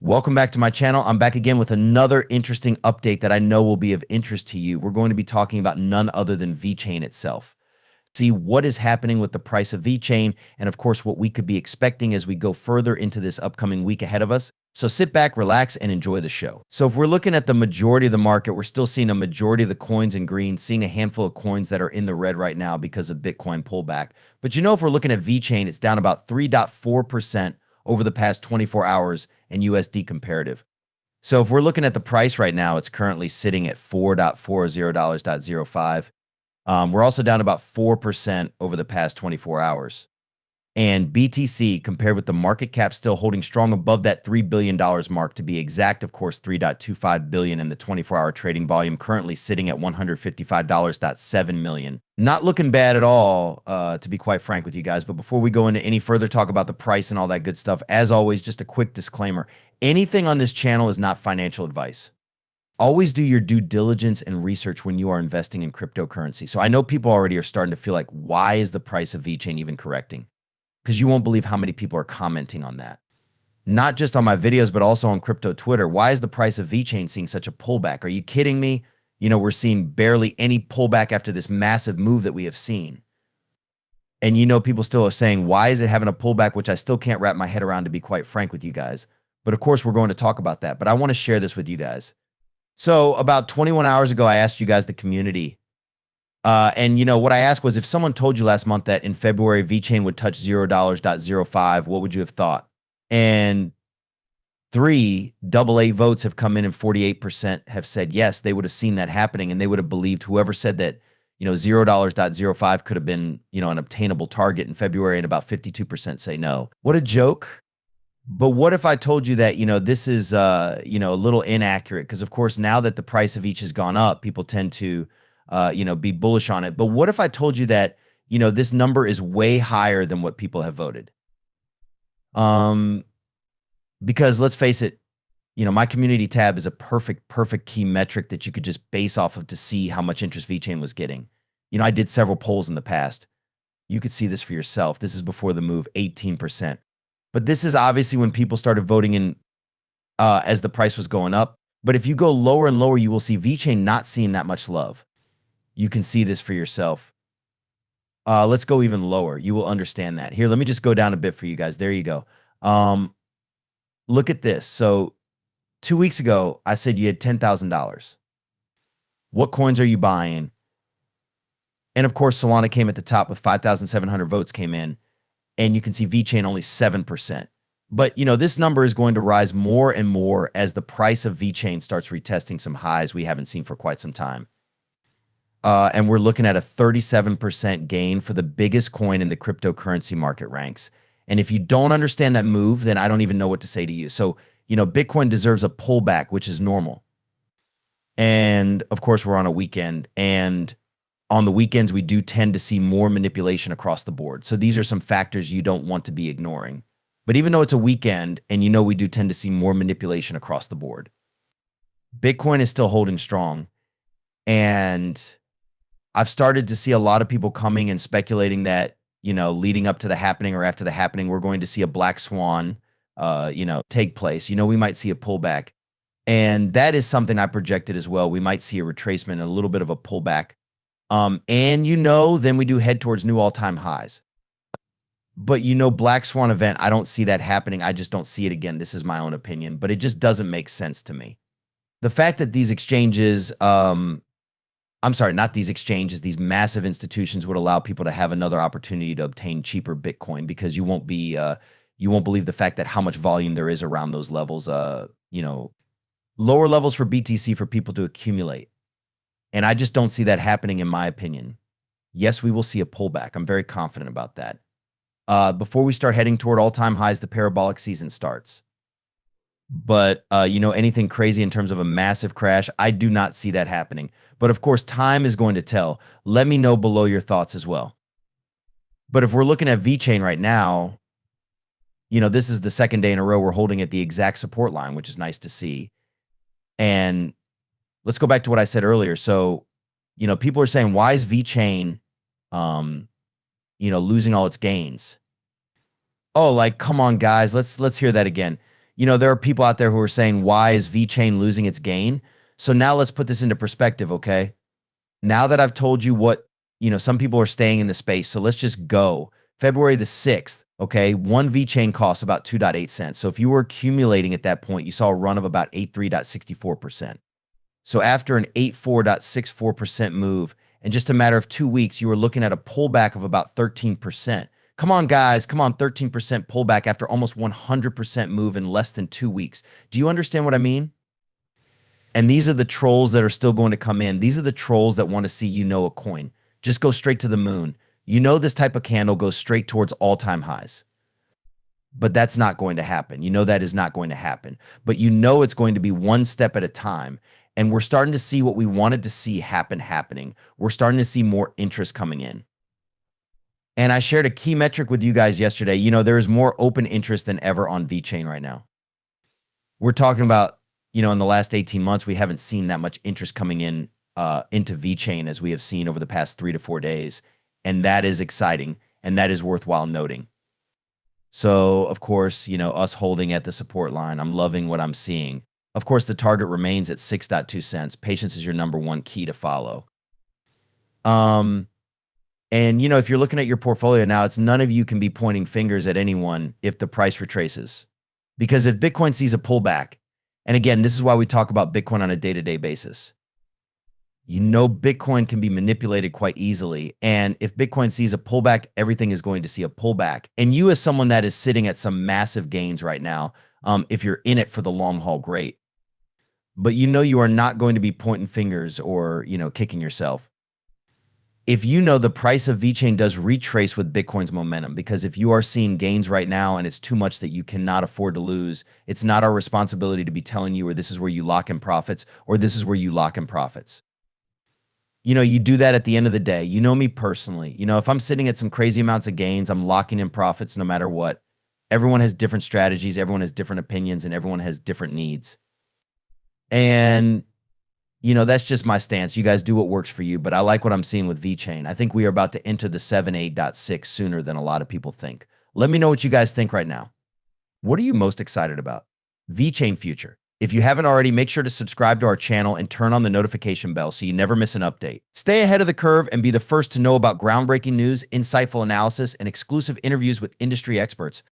Welcome back to my channel. I'm back again with another interesting update that I know will be of interest to you. We're going to be talking about none other than Vechain itself. See what is happening with the price of Vechain, and of course, what we could be expecting as we go further into this upcoming week ahead of us. So sit back, relax, and enjoy the show. So if we're looking at the majority of the market, we're still seeing a majority of the coins in green, seeing a handful of coins that are in the red right now because of Bitcoin pullback. But you know, if we're looking at Vechain, it's down about 3.4% over the past 24 hours in USD comparative. So if we're looking at the price right now, it's currently sitting at $4.40.05. We're also down about 4% over the past 24 hours. And BTC, compared with the market cap, still holding strong above that $3 billion mark. To be exact, of course, $3.25 billion in the 24-hour trading volume, currently sitting at $155.7 million. Not looking bad at all, to be quite frank with you guys. But before we go into any further talk about the price and all that good stuff, as always, just a quick disclaimer. Anything on this channel is not financial advice. Always do your due diligence and research when you are investing in cryptocurrency. So I know people already are starting to feel like, why is the price of Vechain even correcting? Because you won't believe how many people are commenting on that. Not just on my videos, but also on crypto Twitter. Why is the price of Vechain seeing such a pullback? Are you kidding me? You know, we're seeing barely any pullback after this massive move that we have seen. And you know, people still are saying, why is it having a pullback, which I still can't wrap my head around, to be quite frank with you guys. But of course, we're going to talk about that. But I want to share this with you guys. So about 21 hours ago, I asked you guys, the community, and you know, what I asked was, if someone told you last month that in February, Vechain would touch $0.05, what would you have thought? And 3 AA votes have come in, and 48% have said yes, they would have seen that happening, and they would have believed whoever said that, you know, $0.05 could have been, you know, an obtainable target in February, and about 52% say no. What a joke. But what if I told you that, you know, this is, you know, a little inaccurate? Because, of course, now that the price of each has gone up, people tend to, you know, be bullish on it. But what if I told you that, you know, this number is way higher than what people have voted? Because let's face it, you know, my community tab is a perfect key metric that you could just base off of to see how much interest Vechain was getting. You know, I did several polls in the past. You could see this for yourself. This is before the move, 18%. But this is obviously when people started voting in as the price was going up. But if you go lower and lower, you will see Vechain not seeing that much love. You can see this for yourself. Let's go even lower. You will understand that. Here, let me just go down a bit for you guys. There you go. Look at this. So 2 weeks ago, I said you had $10,000. What coins are you buying? And of course, Solana came at the top with 5,700 votes came in. And you can see Vechain only 7%. But, you know, this number is going to rise more and more as the price of Vechain starts retesting some highs we haven't seen for quite some time. And we're looking at a 37% gain for the biggest coin in the cryptocurrency market ranks. And if you don't understand that move, then I don't even know what to say to you. So, you know, Bitcoin deserves a pullback, which is normal. And of course, we're on a weekend, and on the weekends, we do tend to see more manipulation across the board. So these are some factors you don't want to be ignoring. But even though it's a weekend, and you know, we do tend to see more manipulation across the board, Bitcoin is still holding strong. And I've started to see a lot of people coming and speculating that, you know, leading up to the happening or after the happening, we're going to see a black swan, you know, take place. You know, we might see a pullback. And that is something I projected as well. We might see a retracement, a little bit of a pullback. And you know, then we do head towards new all-time highs. But you know, black swan event, I don't see that happening. I just don't see it again. This is my own opinion, but it just doesn't make sense to me. The fact that these exchanges, I'm sorry, not these exchanges, these massive institutions would allow people to have another opportunity to obtain cheaper Bitcoin, because you won't believe the fact that how much volume there is around those levels, you know, lower levels for BTC for people to accumulate. And I just don't see that happening, in my opinion. Yes, we will see a pullback. I'm very confident about that. Before we start heading toward all-time highs, the parabolic season starts. But, you know, anything crazy in terms of a massive crash, I do not see that happening. But of course, time is going to tell. Let me know below your thoughts as well. But if we're looking at Vechain right now, you know, this is the second day in a row we're holding at the exact support line, which is nice to see. And let's go back to what I said earlier. So, you know, people are saying, why is Vechain, you know, losing all its gains? Oh, like, come on, guys, let's hear that again. There are people out there who are saying, why is VeChain losing its gain? So now let's put this into perspective, okay? Now that I've told you what, some people are staying in the space. So let's just go. February the 6th, okay? One VeChain costs about 2.8 cents. So if you were accumulating at that point, you saw a run of about 83.64%. So after an 84.64% move, in just a matter of 2 weeks, you were looking at a pullback of about 13%. Come on, guys. Come on, 13% pullback after almost 100% move in less than 2 weeks. Do you understand what I mean? And these are the trolls that are still going to come in. These are the trolls that want to see a coin just go straight to the moon. This type of candle goes straight towards all-time highs. But that's not going to happen. That is not going to happen. But it's going to be one step at a time. And we're starting to see what we wanted to see happening. We're starting to see more interest coming in. And I shared a key metric with you guys yesterday. There is more open interest than ever on VeChain right now. We're talking about, in the last 18 months, we haven't seen that much interest coming in into VeChain as we have seen over the past 3 to 4 days. And that is exciting. And that is worthwhile noting. So, of course, us holding at the support line, I'm loving what I'm seeing. Of course, the target remains at 6.2 cents. Patience is your number one key to follow. And, if you're looking at your portfolio now, it's none of you can be pointing fingers at anyone if the price retraces. Because if Bitcoin sees a pullback, and again, this is why we talk about Bitcoin on a day-to-day basis. Bitcoin can be manipulated quite easily. And if Bitcoin sees a pullback, everything is going to see a pullback. And you as someone that is sitting at some massive gains right now, if you're in it for the long haul, great. But you are not going to be pointing fingers or, kicking yourself. If the price of VeChain does retrace with Bitcoin's momentum, because if you are seeing gains right now and it's too much that you cannot afford to lose, it's not our responsibility to be telling you, or this is where you lock in profits, or this is where you lock in profits. You do that at the end of the day. Me personally. If I'm sitting at some crazy amounts of gains, I'm locking in profits no matter what. Everyone has different strategies, everyone has different opinions, and everyone has different needs. And that's just my stance. You guys do what works for you, but I like what I'm seeing with VeChain. I think we are about to enter the 7.8.6 sooner than a lot of people think. Let me know what you guys think right now. What are you most excited about? VeChain future. If you haven't already, make sure to subscribe to our channel and turn on the notification bell so you never miss an update. Stay ahead of the curve and be the first to know about groundbreaking news, insightful analysis, and exclusive interviews with industry experts.